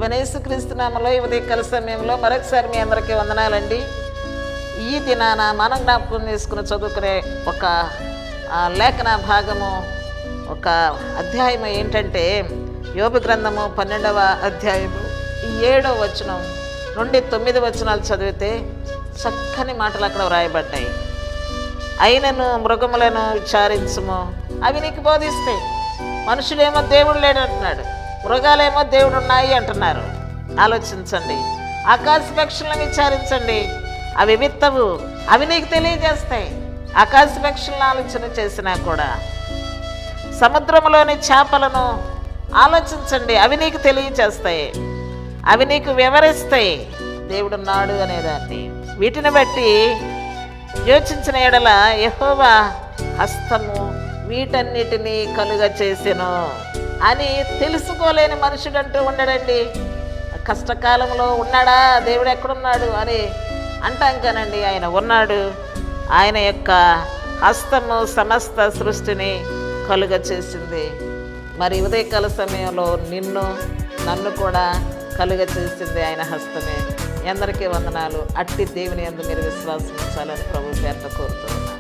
ప్రభువైన యేసుక్రీస్తు నామములో ఈ ఉదయకాల సమయంలో మరొకసారి మీ అందరికీ వందనాలండి. ఈ దినాన మనం జ్ఞాపకం చేసుకుని చదువుకునే ఒక లేఖన భాగము, ఒక అధ్యాయం ఏంటంటే యోబు గ్రంథము 12వ అధ్యాయము 7వ వచనం నుండి 9 వచనాలు చదివితే చక్కని మాటలు అక్కడ వ్రాయబడ్డాయి. అయినను మృగములను విచారించుము, అవి నీకు బోధిస్తాయి. మనుషులేమో దేవుడు లేడు అంటున్నాడు, మృగాలేమో దేవుడు ఉన్నాయి అంటున్నారు. ఆలోచించండి. ఆకాశ పక్షులను విచారించండి, అవి విత్తవు, అవి నీకు తెలియజేస్తాయి. ఆకాశ పక్షులను ఆలోచన చేసినా కూడా సముద్రంలోని చేపలను ఆలోచించండి, అవి నీకు తెలియజేస్తాయి, అవి నీకు వివరిస్తాయి దేవుడున్నాడు అనేదాన్ని. వీటిని బట్టి యోచించిన ఎడల యెహోవా హస్తము వీటన్నిటినీ కలుగ చేసెను అని తెలుసుకోలేని మనుషుడంటూ ఉండడండి. కష్టకాలంలో ఉన్నాడా, దేవుడు ఎక్కడున్నాడు అని అంటాం కానండి, ఆయన ఉన్నాడు. ఆయన యొక్క హస్తము సమస్త సృష్టిని కలుగ చేసింది. మరి ఉదయకాల సమయంలో నన్ను కూడా కలుగ చేసింది ఆయన హస్తమే. అందరికీ వందనాలు. అట్టి దేవుని యందు మీరు విశ్వాసం ఉంచాలని ప్రభు పేరిట కోరుతున్నాను.